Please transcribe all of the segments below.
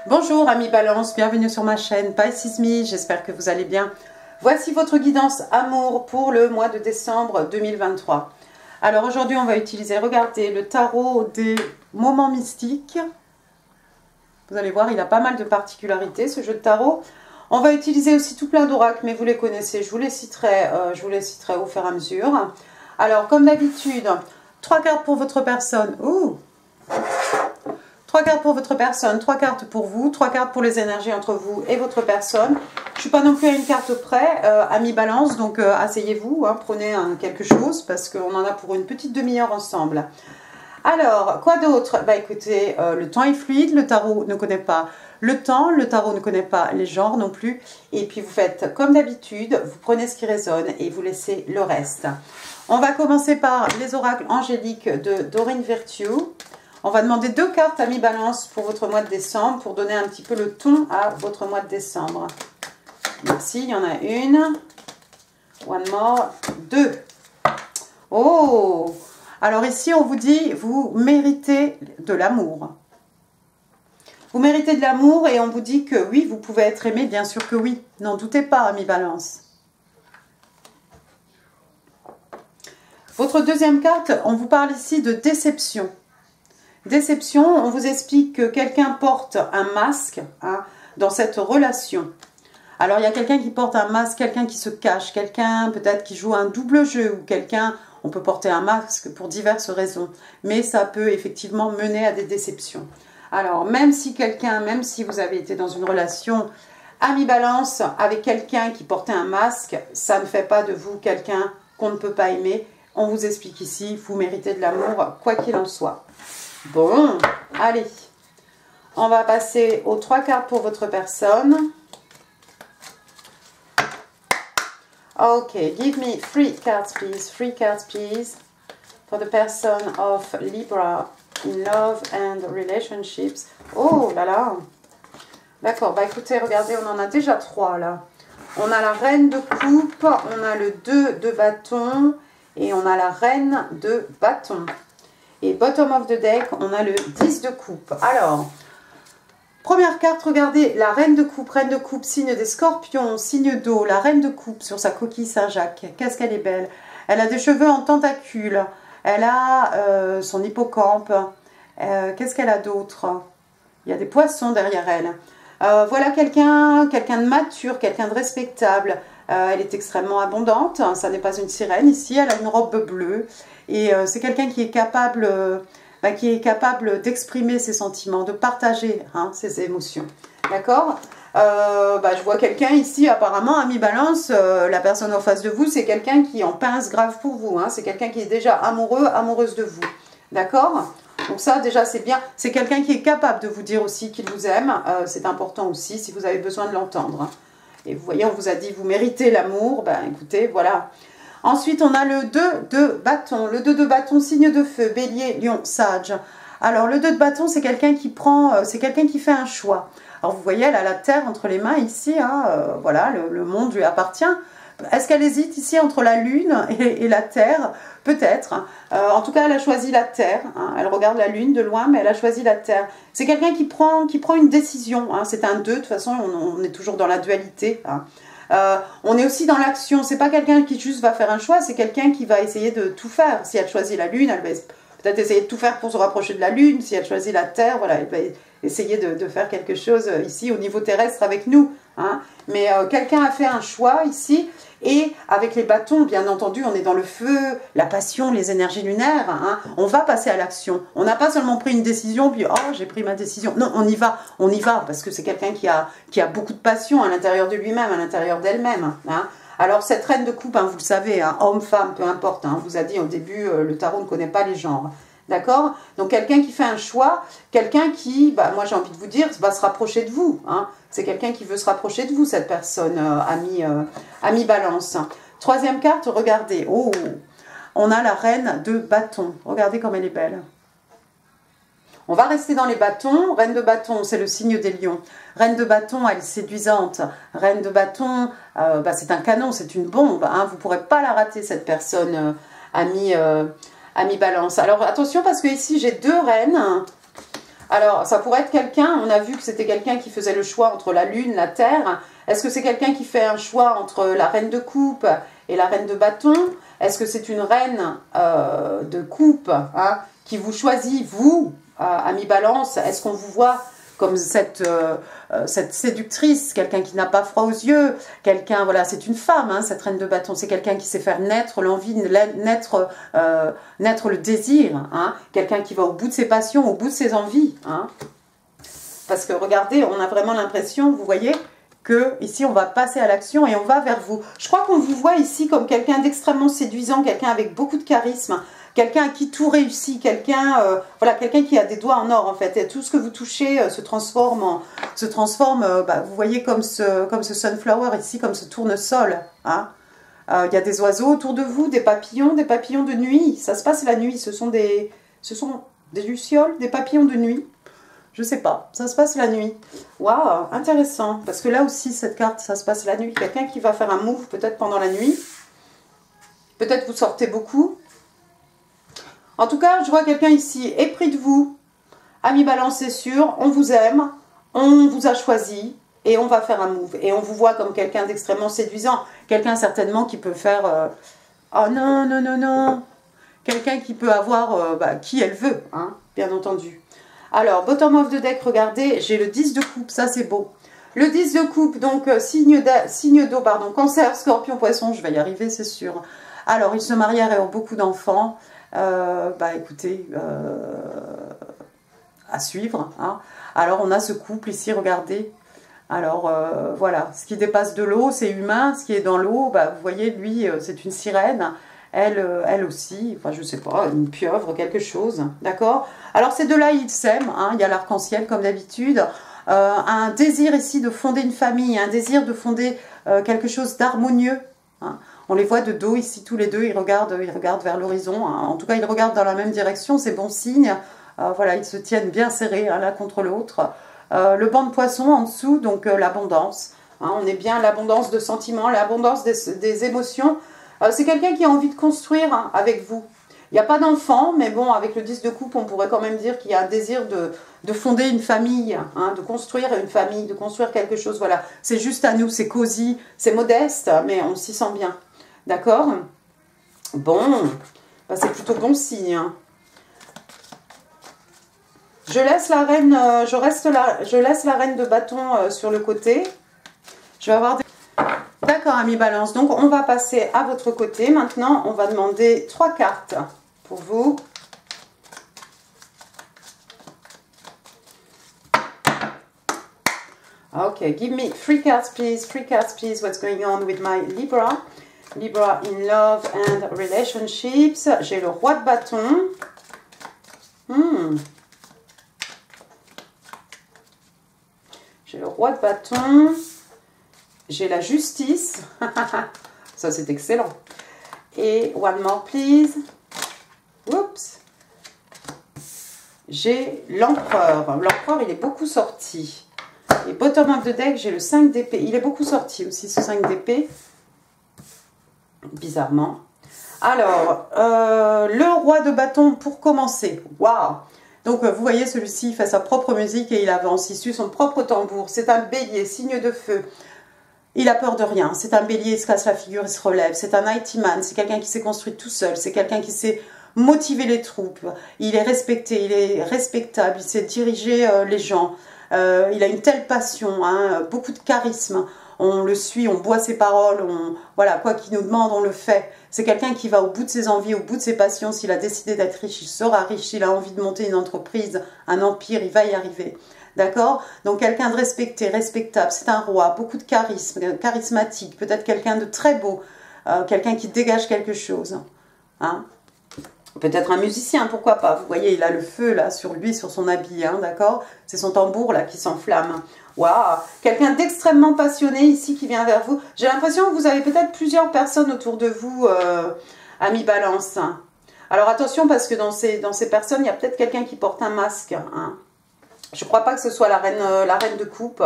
Bonjour amis Balance, bienvenue sur ma chaîne Pisces Me, j'espère que vous allez bien. Voici votre guidance amour pour le mois de décembre 2023. Alors aujourd'hui on va utiliser, regardez, le tarot des moments mystiques. Vous allez voir, il a pas mal de particularités ce jeu de tarot. On va utiliser aussi tout plein d'oracles, mais vous les connaissez, je vous les citerai au fur et à mesure. Alors comme d'habitude, 3 cartes pour votre personne. Ouh, 3 cartes pour votre personne, 3 cartes pour vous, 3 cartes pour les énergies entre vous et votre personne. Je ne suis pas non plus à une carte près, amis Balance, donc asseyez-vous, hein, prenez quelque chose parce qu'on en a pour une petite demi-heure ensemble. Alors, quoi d'autre? Bah écoutez, le temps est fluide, le tarot ne connaît pas le temps, le tarot ne connaît pas les genres non plus. Et puis vous faites comme d'habitude, vous prenez ce qui résonne et vous laissez le reste. On va commencer par les oracles angéliques de Doreen Virtue. On va demander 2 cartes amis Balance pour votre mois de décembre, pour donner un petit peu le ton à votre mois de décembre. Merci, il y en a une. One more. 2. Oh! Alors ici, on vous dit, vous méritez de l'amour. Vous méritez de l'amour et on vous dit que oui, vous pouvez être aimé, bien sûr que oui. N'en doutez pas, amis Balance. Votre deuxième carte, on vous parle ici de déception. Déception, on vous explique que quelqu'un porte un masque dans cette relation. Alors, il y a quelqu'un qui porte un masque, quelqu'un qui se cache, quelqu'un peut-être qui joue un double jeu, ou quelqu'un, on peut porter un masque pour diverses raisons, mais ça peut effectivement mener à des déceptions. Alors, même si vous avez été dans une relation ami Balance avec quelqu'un qui portait un masque, ça ne fait pas de vous quelqu'un qu'on ne peut pas aimer. On vous explique ici, vous méritez de l'amour, quoi qu'il en soit. Bon, allez, on va passer aux 3 cartes pour votre personne. Ok, give me 3 cards please, 3 cards please, for the person of Libra in love and relationships. Oh là là, d'accord, bah écoutez, regardez, on en a déjà 3 là. On a la reine de coupe, on a le 2 de bâton et on a la reine de bâton. Et bottom of the deck, on a le 10 de coupe. Alors, première carte, regardez, la reine de coupe, signe des scorpions, signe d'eau, la reine de coupe sur sa coquille Saint-Jacques. Qu'est-ce qu'elle est belle. Elle a des cheveux en tentacules, elle a son hippocampe. Qu'est-ce qu'elle a d'autre? Il y a des poissons derrière elle. Voilà quelqu'un de mature, quelqu'un de respectable. Elle est extrêmement abondante, ça n'est pas une sirène ici, elle a une robe bleue. Et c'est quelqu'un qui est capable d'exprimer ses sentiments, de partager ses émotions. D'accord? Je vois quelqu'un ici, apparemment, ami Balance, la personne en face de vous, c'est quelqu'un qui en pince grave pour vous. C'est quelqu'un qui est déjà amoureux, amoureuse de vous. D'accord? Donc ça, déjà, c'est bien. C'est quelqu'un qui est capable de vous dire aussi qu'il vous aime. C'est important aussi, si vous avez besoin de l'entendre. Et vous voyez, on vous a dit, vous méritez l'amour. Ben, écoutez, voilà. Ensuite, on a le 2 de bâton. Le 2 de bâton, signe de feu, bélier, lion, sage. Alors, le 2 de bâton, c'est quelqu'un qui c'est quelqu'un qui fait un choix. Alors, vous voyez, elle a la terre entre les mains ici. Voilà, le monde lui appartient. Est-ce qu'elle hésite ici entre la lune et la terre? Peut-être. En tout cas, elle a choisi la terre. Elle regarde la lune de loin, mais elle a choisi la terre. C'est quelqu'un qui prend une décision. C'est un 2, de toute façon, on est toujours dans la dualité. On est aussi dans l'action. C'est pas quelqu'un qui juste va faire un choix, c'est quelqu'un qui va essayer de tout faire. Si elle choisit la lune, elle va peut-être essayer de tout faire pour se rapprocher de la lune. Si elle choisit la terre, voilà, elle va essayer de faire quelque chose ici au niveau terrestre avec nous. Mais quelqu'un a fait un choix ici. Et avec les bâtons, bien entendu, on est dans le feu, la passion, les énergies lunaires. On va passer à l'action. On n'a pas seulement pris une décision, puis « Oh, j'ai pris ma décision ». Non, on y va, parce que c'est quelqu'un qui a beaucoup de passion à l'intérieur de lui-même, à l'intérieur d'elle-même. Alors, cette reine de coupe, vous le savez, homme, femme, peu importe, on vous a dit au début, le tarot ne connaît pas les genres. D'accord? Donc, quelqu'un qui fait un choix, quelqu'un qui, moi j'ai envie de vous dire, va se rapprocher de vous. C'est quelqu'un qui veut se rapprocher de vous, cette personne, ami Balance. Troisième carte, regardez. Oh, on a la reine de bâton. Regardez comme elle est belle. On va rester dans les bâtons. Reine de bâton, c'est le signe des lions. Reine de bâton, elle est séduisante. Reine de bâton, c'est un canon, c'est une bombe. Vous ne pourrez pas la rater, cette personne, ami Balance. Alors attention, parce que ici j'ai 2 reines. Alors, ça pourrait être quelqu'un, on a vu que c'était quelqu'un qui faisait le choix entre la lune, la terre. Est-ce que c'est quelqu'un qui fait un choix entre la reine de coupe et la reine de bâton? Est-ce que c'est une reine de coupe hein, qui vous choisit, vous, ami Balance? Est-ce qu'on vous voit comme cette séductrice, quelqu'un qui n'a pas froid aux yeux, quelqu'un, voilà, c'est une femme, hein, cette reine de bâton, c'est quelqu'un qui sait faire naître l'envie, naître le désir, hein, quelqu'un qui va au bout de ses passions, au bout de ses envies, hein. Parce que regardez, on a vraiment l'impression, vous voyez, que ici on va passer à l'action et on va vers vous. Je crois qu'on vous voit ici comme quelqu'un d'extrêmement séduisant, quelqu'un avec beaucoup de charisme, quelqu'un à qui tout réussit, quelqu'un voilà, quelqu'un qui a des doigts en or en fait. Et tout ce que vous touchez se transforme, bah, vous voyez comme ce sunflower ici, comme ce tournesol. Hein. Il y a des oiseaux autour de vous, des papillons de nuit. Ça se passe la nuit, ce sont des lucioles, des papillons de nuit. Je sais pas, ça se passe la nuit. Waouh, intéressant. Parce que là aussi, cette carte, ça se passe la nuit. Quelqu'un qui va faire un move peut-être pendant la nuit. Peut-être vous sortez beaucoup. En tout cas, je vois quelqu'un ici épris de vous. Ami Balance, c'est sûr, on vous aime, on vous a choisi et on va faire un move. Et on vous voit comme quelqu'un d'extrêmement séduisant. Quelqu'un certainement qui peut faire... oh non, non, non, non. Quelqu'un qui peut avoir qui elle veut, hein, bien entendu. Alors, bottom of the deck, regardez, j'ai le 10 de coupe, ça c'est beau. Le 10 de coupe, donc signe d'eau, pardon, cancer, scorpion, poisson, je vais y arriver, c'est sûr. Alors, ils se marièrent et ont beaucoup d'enfants. Écoutez, à suivre. Hein. Alors, on a ce couple ici, regardez. Alors, voilà, ce qui dépasse de l'eau, c'est humain. Ce qui est dans l'eau, bah, vous voyez, lui, c'est une sirène. Elle aussi, enfin je sais pas, une pieuvre, quelque chose, d'accord? Alors ces deux-là, ils s'aiment, hein, il y a l'arc-en-ciel comme d'habitude, un désir ici de fonder une famille, un désir de fonder quelque chose d'harmonieux, hein. On les voit de dos ici, tous les deux, ils regardent vers l'horizon, hein. En tout cas ils regardent dans la même direction, c'est bon signe, voilà, ils se tiennent bien serrés hein, l'un contre l'autre. Le banc de poisson en dessous, donc l'abondance, hein, on est bien l'abondance de sentiments, l'abondance des émotions. C'est quelqu'un qui a envie de construire hein, avec vous. Il n'y a pas d'enfant, mais bon, avec le 10 de coupe, on pourrait quand même dire qu'il y a un désir de fonder une famille, hein, de construire une famille, de construire quelque chose. Voilà, c'est juste à nous, c'est cosy, c'est modeste, mais on s'y sent bien. D'accord? Bon, bah, c'est plutôt bon signe. Hein. Je laisse la reine, je laisse la reine de bâton sur le côté. Je vais avoir des... D'accord, ami Balance. Donc, on va passer à votre côté. Maintenant, on va demander 3 cartes pour vous. Ok, give me 3 cards, please. 3 cards, please. What's going on with my Libra? Libra in love and relationships. J'ai le roi de bâton. J'ai le roi de bâton. J'ai la justice. Ça, c'est excellent. Et one more, please. Oups. J'ai l'empereur. L'empereur, il est beaucoup sorti. Et bottom of the deck, j'ai le 5 d'épée. Il est beaucoup sorti aussi, ce 5 d'épée. Bizarrement. Alors, le roi de bâton pour commencer. Waouh! Donc, vous voyez, celui-ci fait sa propre musique et il avance. Il suit son propre tambour. C'est un bélier, signe de feu. Il a peur de rien, c'est un bélier, il se casse la figure, il se relève, c'est un mighty man, c'est quelqu'un qui s'est construit tout seul, c'est quelqu'un qui sait motiver les troupes, il est respecté, il est respectable, il sait diriger les gens, il a une telle passion, hein, beaucoup de charisme, on le suit, on boit ses paroles, voilà, quoi qu'il nous demande, on le fait. C'est quelqu'un qui va au bout de ses envies, au bout de ses passions, s'il a décidé d'être riche, il sera riche, s'il a envie de monter une entreprise, un empire, il va y arriver. D'accord? Donc quelqu'un de respecté, respectable, c'est un roi, beaucoup de charisme, charismatique, peut-être quelqu'un de très beau, quelqu'un qui dégage quelque chose. Hein? Peut-être un musicien, pourquoi pas? Vous voyez, il a le feu là sur lui, sur son habit, hein, d'accord? C'est son tambour là qui s'enflamme. Waouh! Quelqu'un d'extrêmement passionné ici qui vient vers vous. J'ai l'impression que vous avez peut-être plusieurs personnes autour de vous, amis Balance. Alors attention parce que dans ces personnes, il y a peut-être quelqu'un qui porte un masque, hein. Je ne crois pas que ce soit la reine de coupe.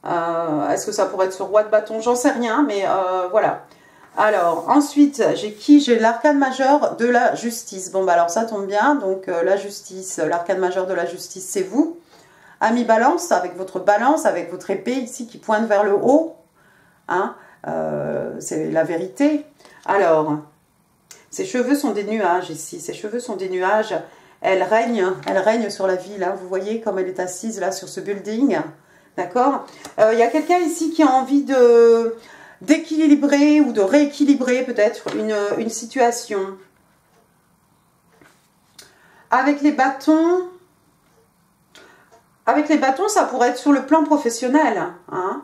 Est-ce que ça pourrait être ce roi de bâton? J'en sais rien, mais voilà. Alors, ensuite, j'ai qui? J'ai l'arcane majeur de la justice. Bon, bah alors ça tombe bien. Donc, la justice, l'arcane majeur de la justice, c'est vous. Ami balance, avec votre épée ici qui pointe vers le haut. Hein, c'est la vérité. Alors, ses cheveux sont des nuages ici. Ses cheveux sont des nuages. Elle règne sur la ville. Hein. Vous voyez comme elle est assise là sur ce building. D'accord? Il y a quelqu'un ici qui a envie d'équilibrer ou de rééquilibrer peut-être une situation. Avec les bâtons, ça pourrait être sur le plan professionnel. Hein.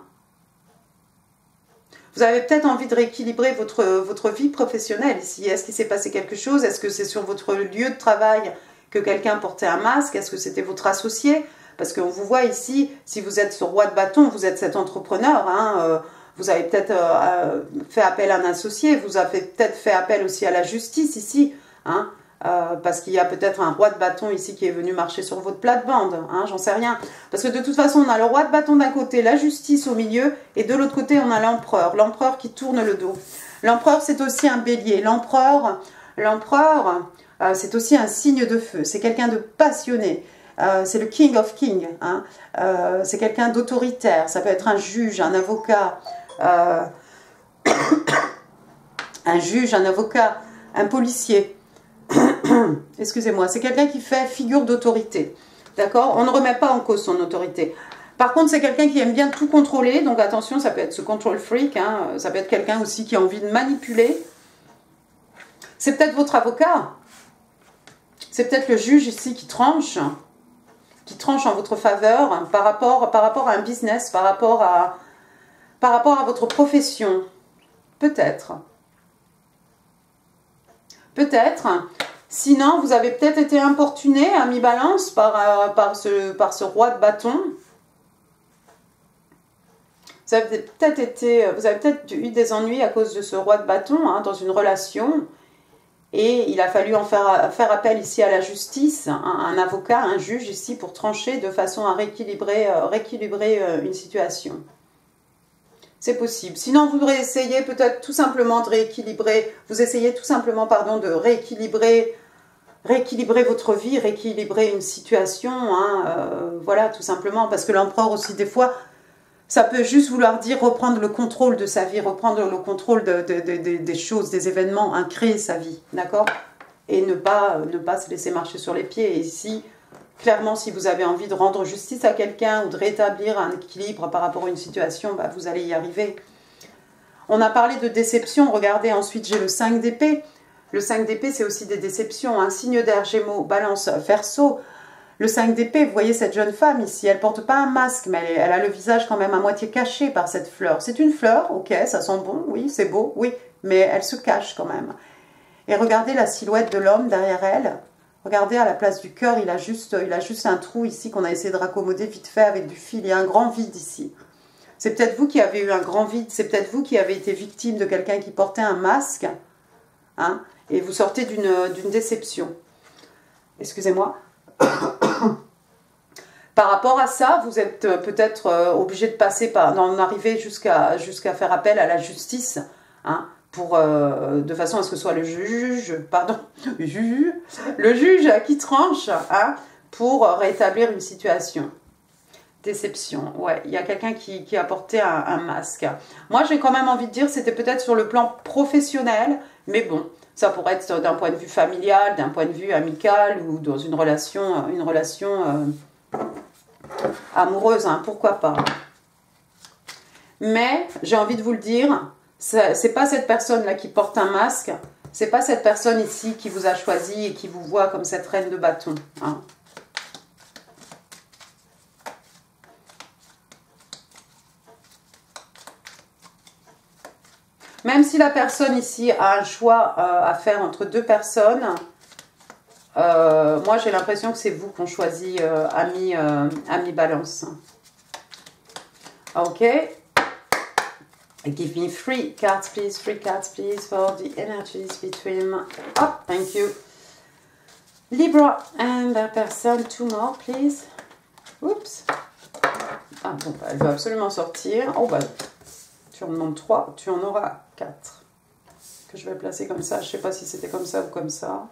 Vous avez peut-être envie de rééquilibrer votre vie professionnelle ici. Est-ce qu'il s'est passé quelque chose? Est-ce que c'est sur votre lieu de travail que quelqu'un portait un masque? Est-ce que c'était votre associé? Parce qu'on vous voit ici, si vous êtes ce roi de bâton, vous êtes cet entrepreneur. Hein, vous avez peut-être fait appel à un associé. Vous avez peut-être fait appel aussi à la justice ici. Hein, parce qu'il y a peut-être un roi de bâton ici qui est venu marcher sur votre plate-bande, hein, j'en sais rien. Parce que de toute façon, on a le roi de bâton d'un côté, la justice au milieu, et de l'autre côté, on a l'empereur qui tourne le dos. L'empereur, c'est aussi un bélier. L'empereur, c'est aussi un signe de feu. C'est quelqu'un de passionné. C'est le King of Kings. Hein. C'est quelqu'un d'autoritaire. Ça peut être un juge, un avocat, un policier. Excusez-moi, c'est quelqu'un qui fait figure d'autorité. D'accord? On ne remet pas en cause son autorité. Par contre, c'est quelqu'un qui aime bien tout contrôler. Donc attention, ça peut être ce control freak. Hein, ça peut être quelqu'un aussi qui a envie de manipuler. C'est peut-être votre avocat. C'est peut-être le juge ici qui tranche en votre faveur hein, par rapport à un business, par rapport à votre profession. Peut-être. Peut-être. Sinon, vous avez peut-être été importuné, ami balance, par ce roi de bâton. Vous avez peut-être eu des ennuis à cause de ce roi de bâton hein, dans une relation. Et il a fallu en faire appel ici à la justice, un avocat, un juge ici pour trancher de façon à rééquilibrer une situation. C'est possible. Sinon, vous essayez peut-être tout simplement de rééquilibrer, de rééquilibrer votre vie, rééquilibrer une situation, hein, voilà, tout simplement, parce que l'empereur aussi, des fois, ça peut juste vouloir dire reprendre le contrôle de sa vie, reprendre le contrôle des choses, des événements, hein, créer sa vie, d'accord? Et ne pas se laisser marcher sur les pieds. Et ici, clairement, si vous avez envie de rendre justice à quelqu'un ou de rétablir un équilibre par rapport à une situation, bah, vous allez y arriver. On a parlé de déception. Regardez, ensuite, j'ai le 5 d'épée. Le 5 d'épée, c'est aussi des déceptions. Un signe d'air, Gémeaux, Balance, Verseau. Le 5 d'épée, vous voyez cette jeune femme ici, elle ne porte pas un masque, mais elle a le visage quand même à moitié caché par cette fleur. C'est une fleur, ok, ça sent bon, oui, c'est beau, oui, mais elle se cache quand même. Et regardez la silhouette de l'homme derrière elle. Regardez, à la place du cœur, il a juste un trou ici qu'on a essayé de raccommoder vite fait avec du fil. Il y a un grand vide ici. C'est peut-être vous qui avez eu un grand vide, c'est peut-être vous qui avez été victime de quelqu'un qui portait un masque, hein, et vous sortez d'une déception. Excusez-moi. Par rapport à ça, vous êtes peut-être obligé de passer d'en arriver jusqu'à faire appel à la justice, hein, de façon à ce que ce soit le juge qui tranche, hein, pour rétablir une situation. Déception, ouais, il y a quelqu'un qui a porté un masque. Moi, j'ai quand même envie de dire, c'était peut-être sur le plan professionnel, mais bon, ça pourrait être d'un point de vue familial, d'un point de vue amical ou dans une relation amoureuse, hein, pourquoi pas. Mais j'ai envie de vous le dire, c'est pas cette personne-là qui porte un masque, c'est pas cette personne ici qui vous a choisi et qui vous voit comme cette reine de bâton. Hein. Même si la personne ici a un choix à faire entre deux personnes, moi j'ai l'impression que c'est vous qu'on choisit ami balance. Ok. Give me 3 cards please, 3 cards please for the energies between. Oh, thank you. Libra and that person, 2 more please. Oups. Ah bon, elle veut absolument sortir. Oh bah. Tu en demandes 3, tu en auras 4. que je vais placer comme ça. Je ne sais pas si c'était comme ça ou comme ça.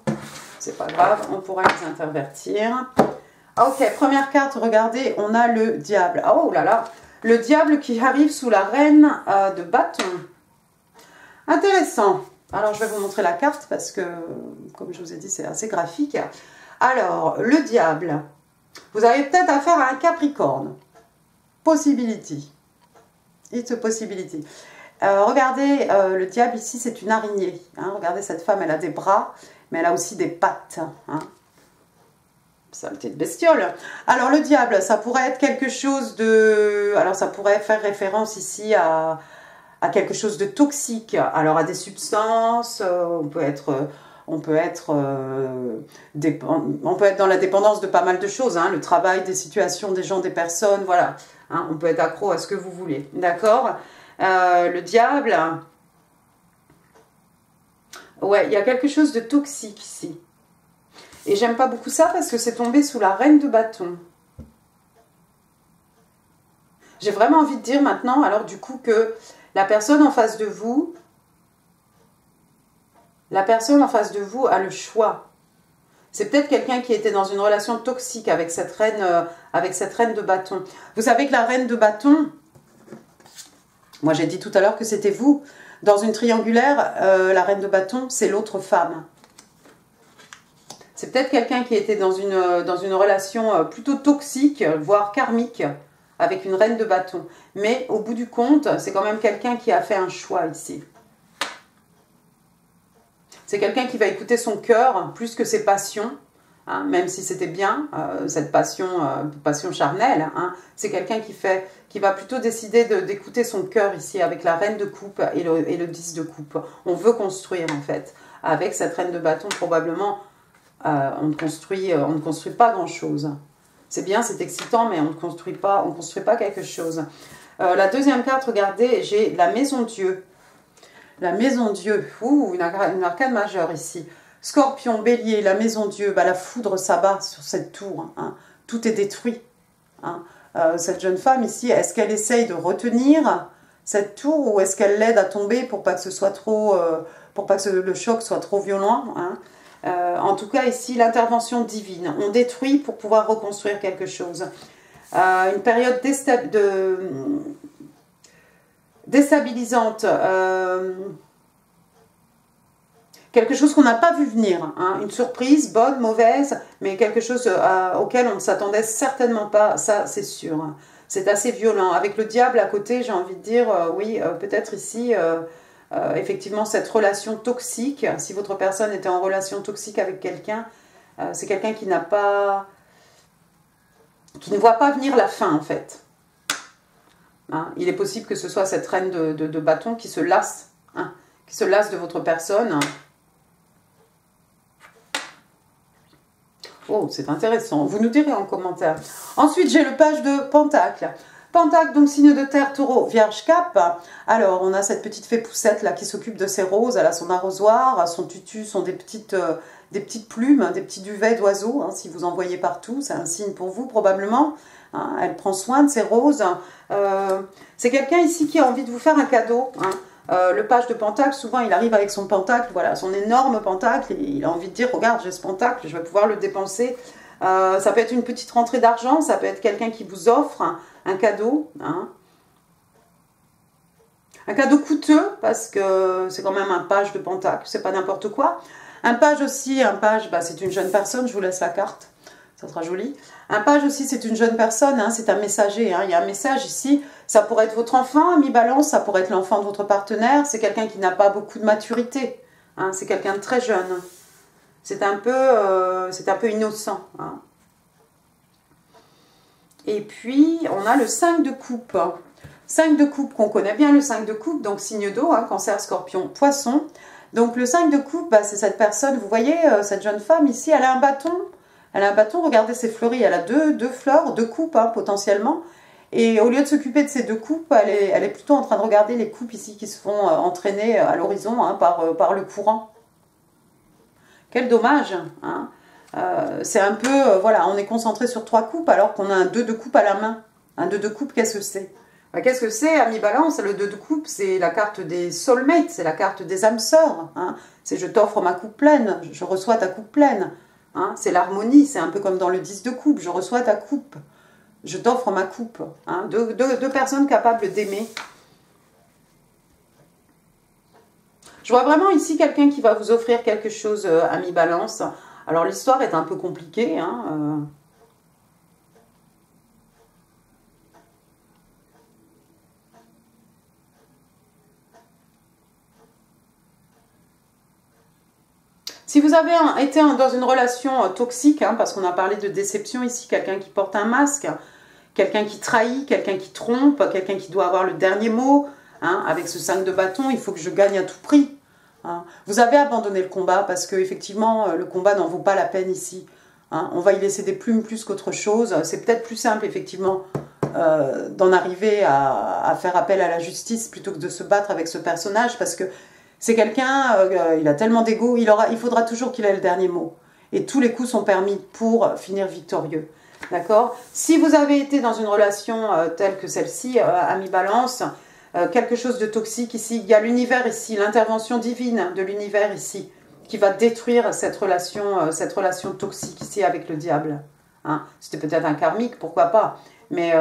C'est pas grave, on pourra les intervertir. Ok, première carte, regardez, on a le diable. Oh là là, le diable qui arrive sous la reine de bâton. Intéressant. Alors, je vais vous montrer la carte parce que, comme je vous ai dit, c'est assez graphique. Alors, le diable. Vous avez peut-être affaire à un Capricorne. Possibility. It's a possibility. Regardez, le diable ici, c'est une araignée. Hein. Regardez, cette femme, elle a des bras, mais elle a aussi des pattes. Hein. Saleté de bestiole. Alors, le diable, ça pourrait être quelque chose de... Alors, ça pourrait faire référence ici à quelque chose de toxique. Alors, à des substances, on peut être dans la dépendance de pas mal de choses, hein, le travail, des situations, des gens, des personnes, voilà. Hein, on peut être accro à ce que vous voulez, d'accord. Le diable, ouais, il y a quelque chose de toxique ici. Et j'aime pas beaucoup ça parce que c'est tombé sous la reine de bâton. J'ai vraiment envie de dire maintenant, alors du coup, que la personne en face de vous... La personne en face de vous a le choix. C'est peut-être quelqu'un qui était dans une relation toxique avec cette reine de bâton. Vous savez que la reine de bâton, moi j'ai dit tout à l'heure que c'était vous. Dans une triangulaire, la reine de bâton, c'est l'autre femme. C'est peut-être quelqu'un qui était dans une relation plutôt toxique, voire karmique, avec une reine de bâton. Mais au bout du compte, c'est quand même quelqu'un qui a fait un choix ici. C'est quelqu'un qui va écouter son cœur plus que ses passions, hein, même si c'était bien, cette passion charnelle. Hein, c'est quelqu'un qui va plutôt décider d'écouter son cœur ici, avec la reine de coupe et le 10 de coupe. On veut construire, en fait. Avec cette reine de bâton, probablement, on ne construit pas grand-chose. C'est bien, c'est excitant, mais on ne construit pas quelque chose. La deuxième carte, regardez, j'ai la maison Dieu. La maison Dieu, une arcane majeure ici. Scorpion, bélier, la maison Dieu, bah, la foudre s'abat sur cette tour. Hein. Tout est détruit. Hein. Cette jeune femme ici, est-ce qu'elle essaye de retenir cette tour ou est-ce qu'elle l'aide à tomber pour pas que ce soit trop, pour pas que le choc soit trop violent, hein. En tout cas ici, l'intervention divine. On détruit pour pouvoir reconstruire quelque chose. Une période déstabilisante, quelque chose qu'on n'a pas vu venir, hein, une surprise, bonne, mauvaise, mais quelque chose auquel on ne s'attendait certainement pas, ça c'est sûr. C'est assez violent. Avec le diable à côté, j'ai envie de dire, oui, peut-être ici, effectivement, cette relation toxique, si votre personne était en relation toxique avec quelqu'un, c'est quelqu'un qui ne voit pas venir la fin en fait. Hein, il est possible que ce soit cette reine de bâton qui se lasse, hein, qui se lasse de votre personne. Oh, c'est intéressant. Vous nous direz en commentaire. Ensuite, j'ai le page de Pentacle. Pentacle, donc signe de terre, taureau, vierge, cap. Alors, on a cette petite fée poussette là qui s'occupe de ses roses. Elle a son arrosoir, son tutu sont des petites plumes, des petits duvets d'oiseaux. Hein, si vous en voyez partout, c'est un signe pour vous probablement. Hein, elle prend soin de ses roses. C'est quelqu'un ici qui a envie de vous faire un cadeau. Hein. Le page de Pentacle, souvent il arrive avec son pentacle, voilà, son énorme pentacle, et il a envie de dire, regarde, j'ai ce pentacle, je vais pouvoir le dépenser. Ça peut être une petite rentrée d'argent, ça peut être quelqu'un qui vous offre un cadeau. Hein. Un cadeau coûteux, parce que c'est quand même un page de Pentacle, c'est pas n'importe quoi. Un page aussi, bah, c'est une jeune personne, je vous laisse la carte. Ça sera joli. Un page aussi, c'est une jeune personne, hein, c'est un messager. Hein, il y a un message ici. Ça pourrait être votre enfant, mi-balance, ça pourrait être l'enfant de votre partenaire. C'est quelqu'un qui n'a pas beaucoup de maturité. Hein, c'est quelqu'un de très jeune. C'est un peu innocent. Hein. Et puis, on a le 5 de coupe. 5 de coupe, qu'on connaît bien le 5 de coupe, donc signe d'eau, hein, cancer, scorpion, poisson. Donc le 5 de coupe, bah, c'est cette personne, vous voyez, cette jeune femme ici, elle a un bâton. Elle a un bâton, regardez, c'est fleuri, elle a deux fleurs, deux coupes hein, potentiellement. Et au lieu de s'occuper de ces deux coupes, elle est plutôt en train de regarder les coupes ici qui se font entraîner à l'horizon hein, par le courant. Quel dommage hein. C'est un peu, voilà, on est concentré sur 3 coupes alors qu'on a un 2 de coupe à la main. Un 2 de coupe, qu'est-ce que c'est? Qu'est-ce que c'est, ami Balance? Le 2 de coupe, c'est la carte des soulmates, c'est la carte des âmes sœurs. Hein. C'est je t'offre ma coupe pleine, je reçois ta coupe pleine. Hein. C'est l'harmonie, c'est un peu comme dans le 10 de coupe, je reçois ta coupe. Je t'offre ma coupe. Hein. Deux personnes capables d'aimer. Je vois vraiment ici quelqu'un qui va vous offrir quelque chose, ami Balance. Alors l'histoire est un peu compliquée. Hein. Si vous avez été dans une relation toxique, hein, parce qu'on a parlé de déception ici, quelqu'un qui porte un masque, quelqu'un qui trahit, quelqu'un qui trompe, quelqu'un qui doit avoir le dernier mot, hein, avec ce 5 de bâton, il faut que je gagne à tout prix. Hein. Vous avez abandonné le combat parce que effectivement le combat n'en vaut pas la peine ici. Hein. On va y laisser des plumes plus qu'autre chose. C'est peut-être plus simple effectivement d'en arriver à faire appel à la justice plutôt que de se battre avec ce personnage parce que c'est quelqu'un, il a tellement d'ego, il faudra toujours qu'il ait le dernier mot. Et tous les coups sont permis pour finir victorieux. D'accord? Si vous avez été dans une relation telle que celle-ci, ami Balance, quelque chose de toxique ici, il y a l'univers ici, l'intervention divine de l'univers ici, qui va détruire cette relation toxique ici avec le diable. Hein? C'était peut-être un karmique, pourquoi pas, mais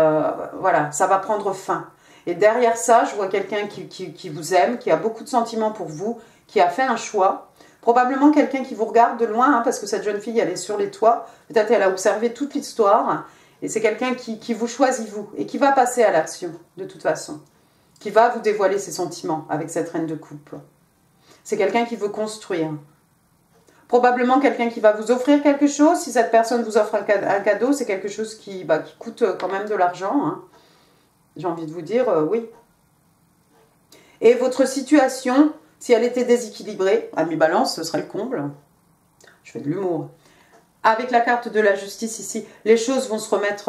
voilà, ça va prendre fin. Et derrière ça, je vois quelqu'un qui vous aime, qui a beaucoup de sentiments pour vous, qui a fait un choix. Probablement quelqu'un qui vous regarde de loin, hein, parce que cette jeune fille, elle est sur les toits. Peut-être elle a observé toute l'histoire. Et c'est quelqu'un qui vous choisit, vous, et qui va passer à l'action, de toute façon. Qui va vous dévoiler ses sentiments avec cette reine de coupe. C'est quelqu'un qui veut construire. Probablement quelqu'un qui va vous offrir quelque chose. Si cette personne vous offre un cadeau, c'est quelque chose qui coûte quand même de l'argent, hein. J'ai envie de vous dire oui. Et votre situation, si elle était déséquilibrée, ami Balance, ce serait le comble. Je fais de l'humour. Avec la carte de la justice ici, les choses vont se remettre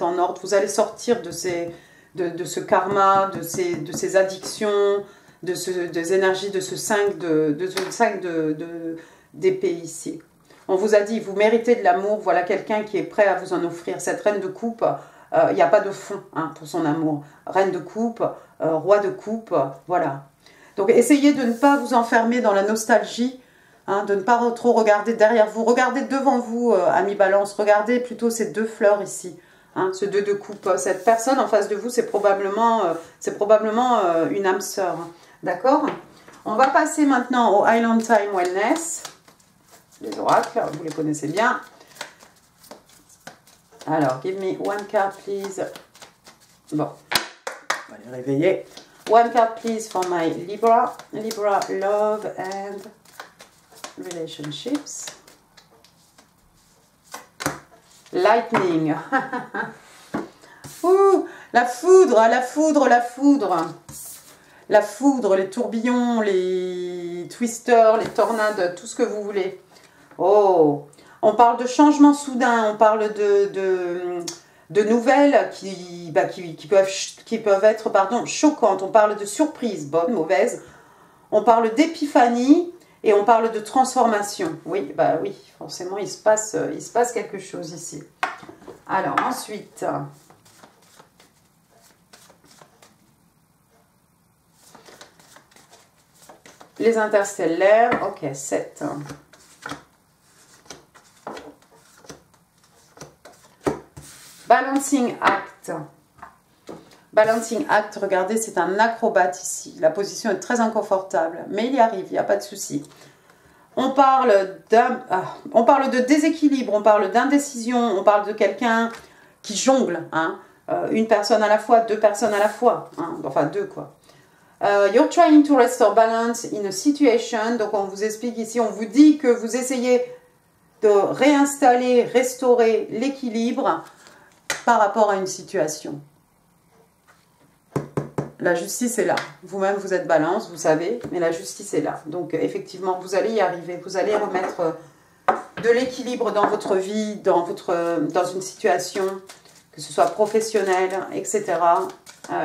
en ordre. Vous allez sortir de ce karma, de ces addictions, des énergies de ce 5 d'épée ici. On vous a dit, vous méritez de l'amour. Voilà quelqu'un qui est prêt à vous en offrir. Cette reine de coupe... il n'y a pas de fond hein, pour son amour. Reine de coupe, roi de coupe, voilà. Donc essayez de ne pas vous enfermer dans la nostalgie, hein, de ne pas trop regarder derrière vous. Regardez devant vous, ami Balance, regardez plutôt ces deux fleurs ici, hein, ce 2 de coupe. Cette personne en face de vous, c'est probablement une âme sœur. D'accord? On va passer maintenant au Island Time Wellness. Les oracles, vous les connaissez bien. Alors, give me one card, please. Bon, on va les réveiller. One card, please, for my Libra. Libra, love and relationships. Lightning. Ouh, la foudre, la foudre, la foudre. La foudre, les tourbillons, les twisters, les tornades, tout ce que vous voulez. Oh, on parle de changements soudains, on parle de nouvelles qui peuvent être choquantes. On parle de surprises, bonnes, mauvaises. On parle d'épiphanie et on parle de transformation. Oui, oui, forcément, il se passe quelque chose ici. Alors, ensuite... les interstellaires, ok, 7. Balancing Act. Balancing Act, regardez, c'est un acrobate ici. La position est très inconfortable, mais il y arrive, il n'y a pas de souci. On parle de déséquilibre, on parle d'indécision, on parle de quelqu'un qui jongle, hein, une personne à la fois, 2 personnes à la fois, hein, enfin 2 quoi. You're trying to restore balance in a situation. Donc on vous explique ici, on vous dit que vous essayez de réinstaller, restaurer l'équilibre par rapport à une situation. La justice est là. Vous-même, vous êtes balance, vous savez, mais la justice est là. Donc effectivement, vous allez y arriver. Vous allez remettre de l'équilibre dans votre vie, dans une situation, que ce soit professionnelle, etc.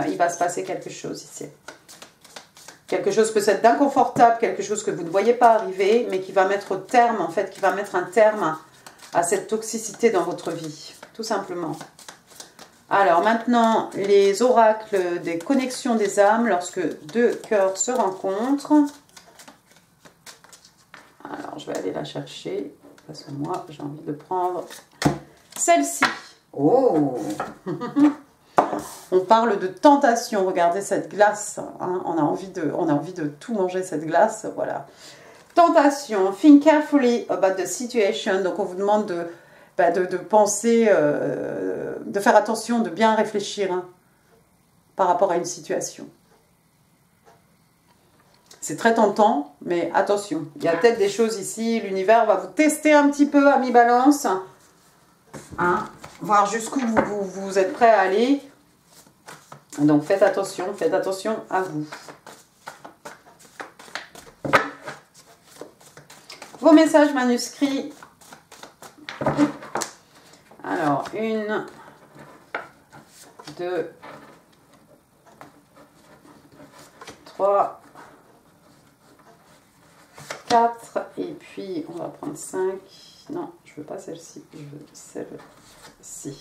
Il va se passer quelque chose ici. Quelque chose peut-être d'inconfortable, quelque chose que vous ne voyez pas arriver, mais qui va mettre terme, en fait, qui va mettre un terme à cette toxicité dans votre vie, tout simplement. Alors maintenant, les oracles des connexions des âmes lorsque deux cœurs se rencontrent. Alors, je vais aller la chercher parce que moi, j'ai envie de prendre celle-ci. Oh. On parle de tentation. Regardez cette glace. Hein. On a envie de tout manger, cette glace. Voilà. Tentation. Think carefully about the situation. Donc, on vous demande de penser, de faire attention, de bien réfléchir hein, par rapport à une situation. C'est très tentant, mais attention. Il y a peut-être des choses ici. L'univers va vous tester un petit peu, amis Balance. Hein, voir jusqu'où vous êtes prêt à aller. Donc faites attention à vous. Vos messages manuscrits. Alors, 1, 2, 3, 4, et puis on va prendre 5. Non, je veux pas celle-ci, je veux celle-ci.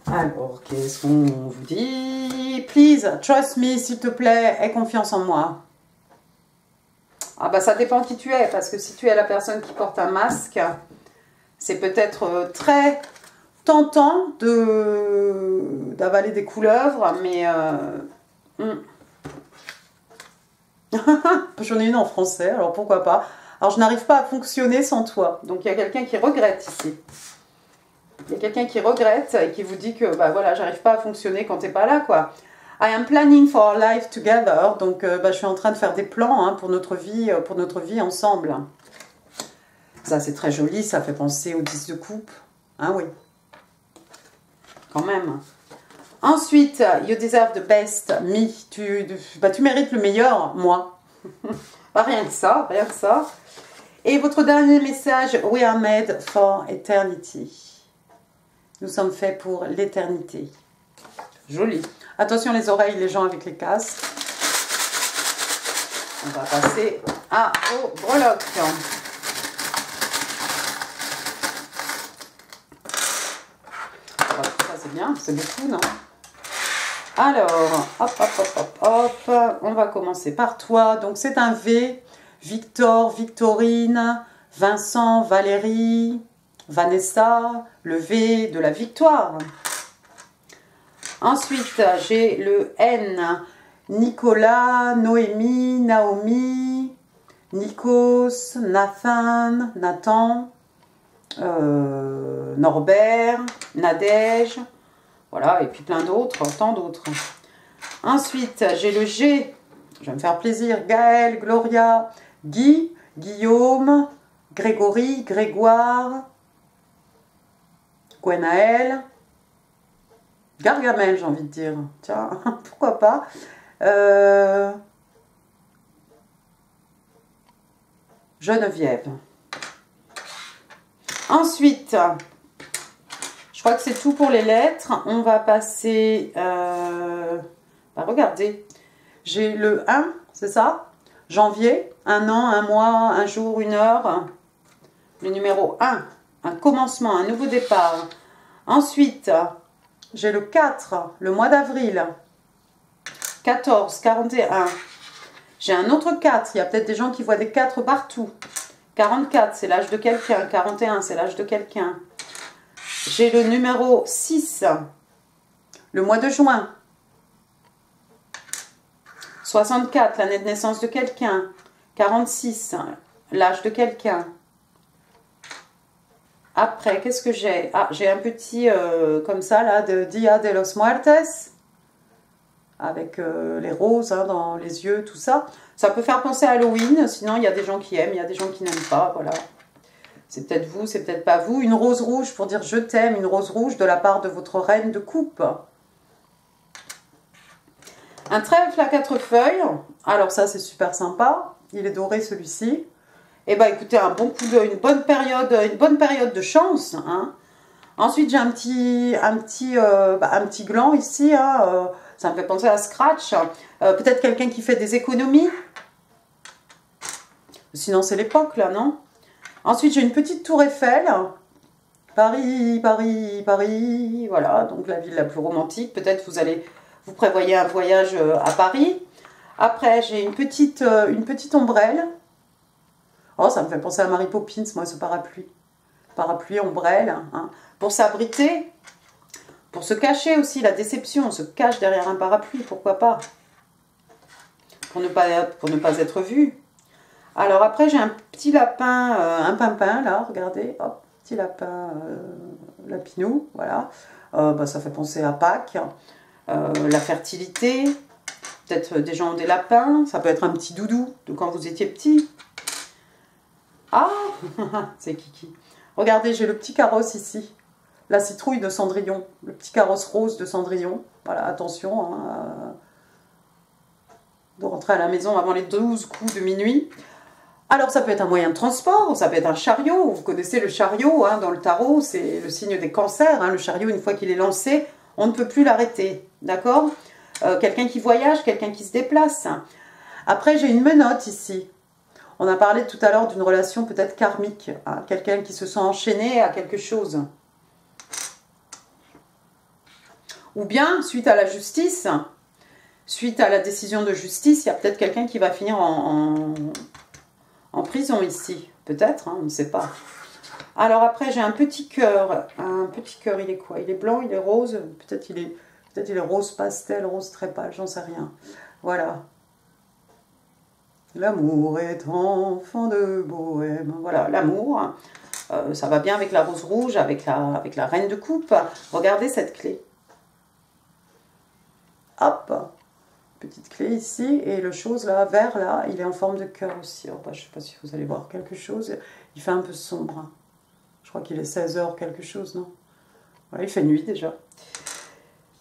Alors, qu'est-ce qu'on vous dit? Please, trust me, s'il te plaît, aie confiance en moi. Ah bah ça dépend qui tu es, parce que si tu es la personne qui porte un masque, c'est peut-être très tentant d'avaler des couleuvres, mais... J'en ai une en français, alors pourquoi pas. Alors je n'arrive pas à fonctionner sans toi. Donc il y a quelqu'un qui regrette ici. Il y a quelqu'un qui regrette et qui vous dit que bah voilà, j'arrive pas à fonctionner quand t'es pas là quoi. I am planning for our life together. Donc je suis en train de faire des plans hein, pour notre vie ensemble. Ça c'est très joli, ça fait penser au 10 de coupe. Hein oui. Quand même. Ensuite, you deserve the best, me. Tu mérites le meilleur, moi. Bah, rien que ça, rien que ça. Et votre dernier message, we are made for eternity. Nous sommes faits pour l'éternité. Joli. Attention les oreilles, les gens avec les casques. On va passer au breloque. Ça c'est bien, c'est beaucoup, non? Alors, hop, on va commencer par toi. Donc, c'est un V. Victor, Victorine, Vincent, Valérie, Vanessa, le V de la victoire. Ensuite, j'ai le N. Nicolas, Noémie, Naomi, Nikos, Nathan, Norbert, Nadège. Voilà, et puis plein d'autres, tant d'autres. Ensuite, j'ai le G. Je vais me faire plaisir. Gaël, Gloria, Guy, Guillaume, Grégory, Grégoire, Gwenaël, Gargamel, j'ai envie de dire. Tiens, pourquoi pas. Geneviève. Ensuite... Je crois que c'est tout pour les lettres. On va passer... regardez, j'ai le 1, c'est ça? Janvier, un an, un mois, un jour, une heure. Le numéro 1, un commencement, un nouveau départ. Ensuite, j'ai le 4, le mois d'avril. 14, 41. J'ai un autre 4. Il y a peut-être des gens qui voient des 4 partout. 44, c'est l'âge de quelqu'un. 41, c'est l'âge de quelqu'un. J'ai le numéro 6, le mois de juin. 64, l'année de naissance de quelqu'un. 46, l'âge de quelqu'un. Après, qu'est-ce que j'ai? Ah, j'ai un petit, comme ça, là, de Dia de los Muertes. Avec les roses hein, dans les yeux, tout ça. Ça peut faire penser à Halloween. Sinon, il y a des gens qui aiment, il y a des gens qui n'aiment pas, voilà. C'est peut-être vous, c'est peut-être pas vous. Une rose rouge pour dire je t'aime, une rose rouge de la part de votre reine de coupe. Un trèfle à 4 feuilles. Alors ça, c'est super sympa. Il est doré celui-ci. Et bah écoutez, une bonne période de chance. Hein. Ensuite, j'ai un petit gland ici. Hein, ça me fait penser à Scratch. Peut-être quelqu'un qui fait des économies. Sinon, c'est l'époque là, non? Ensuite, j'ai une petite tour Eiffel. Paris, Paris, Paris. Voilà, donc la ville la plus romantique. Peut-être vous prévoyez un voyage à Paris. Après, j'ai une petite ombrelle. Oh, ça me fait penser à Mary Poppins, moi, ce parapluie. Parapluie, ombrelle, hein, pour s'abriter, pour se cacher aussi, la déception. On se cache derrière un parapluie, pourquoi pas, pour ne pas être vu. Alors après, j'ai un petit lapin, un pimpin, là, regardez, hop, petit lapin lapinou, voilà. Bah, ça fait penser à Pâques, la fertilité, peut-être des gens ont des lapins, ça peut être un petit doudou de quand vous étiez petit. Ah, c'est Kiki. Regardez, j'ai le petit carrosse ici, la citrouille de Cendrillon, le petit carrosse rose de Cendrillon. Voilà, attention, hein, de rentrer à la maison avant les 12 coups de minuit. Alors, ça peut être un moyen de transport, ça peut être un chariot. Vous connaissez le chariot, hein, dans le tarot, c'est le signe des cancers. Hein, le chariot, une fois qu'il est lancé, on ne peut plus l'arrêter, d'accord? Quelqu'un qui voyage, quelqu'un qui se déplace. Après, j'ai une menotte ici. On a parlé tout à l'heure d'une relation peut-être karmique, hein, quelqu'un qui se sent enchaîné à quelque chose. Ou bien, suite à la justice, suite à la décision de justice, il y a peut-être quelqu'un qui va finir en prison ici. Peut-être, hein, on ne sait pas. Alors après, j'ai un petit cœur. Un petit cœur, il est quoi? Il est blanc, il est rose. Peut-être il est rose pastel, rose très pâle, j'en sais rien. Voilà. L'amour est enfant de bohème. Voilà, l'amour. Ça va bien avec la rose rouge, avec la reine de coupe. Regardez cette clé. Hop. Petite clé ici. Et le chose là, vert là, il est en forme de cœur aussi. Oh, bah, je ne sais pas si vous allez voir quelque chose. Il fait un peu sombre. Je crois qu'il est 16 h quelque chose, non? Voilà, il fait nuit déjà.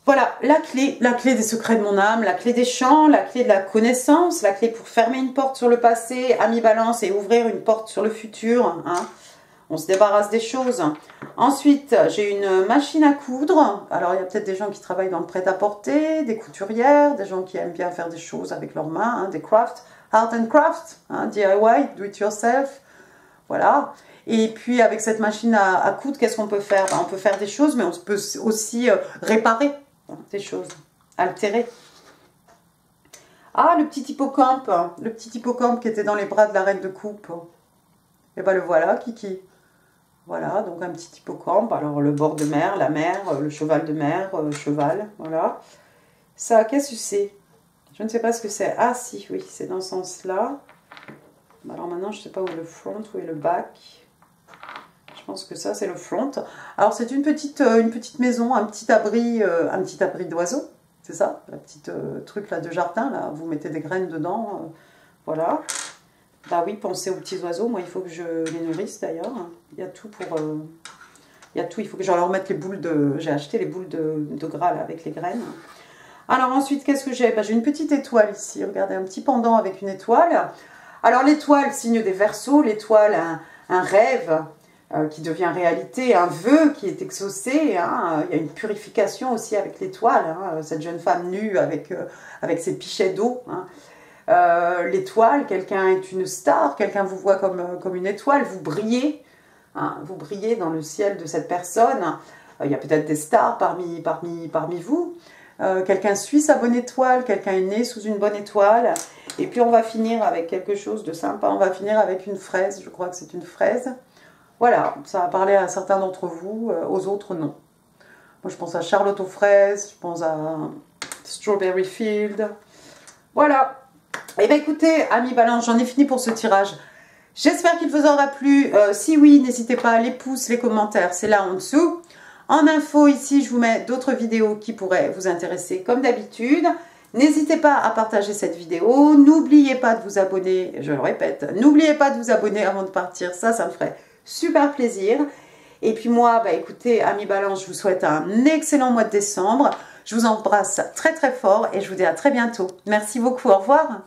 Voilà, la clé des secrets de mon âme, la clé des champs, la clé de la connaissance, la clé pour fermer une porte sur le passé, ami balance, et ouvrir une porte sur le futur. Hein. On se débarrasse des choses. Ensuite, j'ai une machine à coudre. Alors, il y a peut-être des gens qui travaillent dans le prêt-à-porter, des couturières, des gens qui aiment bien faire des choses avec leurs mains, hein, des crafts, art and craft, hein, DIY, do it yourself. Voilà. Et puis, avec cette machine à coudre, qu'est-ce qu'on peut faire? Ben, on peut faire des choses, mais on peut aussi réparer des choses, altérer. Ah, le petit hippocampe qui était dans les bras de la reine de coupe. Et ben le voilà, Kiki. Voilà, donc un petit hippocampe. Alors le bord de mer, la mer, le cheval de mer, cheval, voilà. Ça, qu'est-ce que c'est? Je ne sais pas ce que c'est. Ah si, oui, c'est dans ce sens-là. Alors maintenant, je ne sais pas où est le front, où est le back. Je pense que ça, c'est le front. Alors, c'est une petite maison, un petit abri d'oiseaux. C'est ça, la petite truc là de jardin. Là, vous mettez des graines dedans. Voilà. Bah oui, pensez aux petits oiseaux. Moi, il faut que je les nourrisse d'ailleurs. Il y a tout pour... il y a tout. Il faut que je leur mette les boules de... J'ai acheté les boules de gras là, avec les graines. Alors ensuite, qu'est-ce que j'ai? Bah, j'ai une petite étoile ici. Regardez, un petit pendant avec une étoile. Alors, l'étoile, signe des Verseaux. L'étoile, un rêve... qui devient réalité, un vœu qui est exaucé. Hein. Il y a une purification aussi avec l'étoile, hein. Cette jeune femme nue avec ses pichets d'eau. Hein. L'étoile, quelqu'un est une star, quelqu'un vous voit comme une étoile, vous brillez, hein. Vous brillez dans le ciel de cette personne. Il y a peut-être des stars parmi vous. Quelqu'un suit sa bonne étoile, quelqu'un est né sous une bonne étoile. Et puis on va finir avec quelque chose de sympa, on va finir avec une fraise, je crois que c'est une fraise. Voilà, ça a parlé à certains d'entre vous, aux autres non. Moi je pense à Charlotte aux fraises, je pense à Strawberry Field. Voilà. Et bien écoutez, amis balance, j'en ai fini pour ce tirage. J'espère qu'il vous aura plu. Si oui, n'hésitez pas, les pouces, les commentaires, c'est là en dessous. En info ici, je vous mets d'autres vidéos qui pourraient vous intéresser comme d'habitude. N'hésitez pas à partager cette vidéo. N'oubliez pas de vous abonner, je le répète, n'oubliez pas de vous abonner avant de partir, ça me ferait super plaisir. Et puis moi, bah écoutez, amis balance, je vous souhaite un excellent mois de décembre. Je vous embrasse très très fort et je vous dis à très bientôt. Merci beaucoup, au revoir.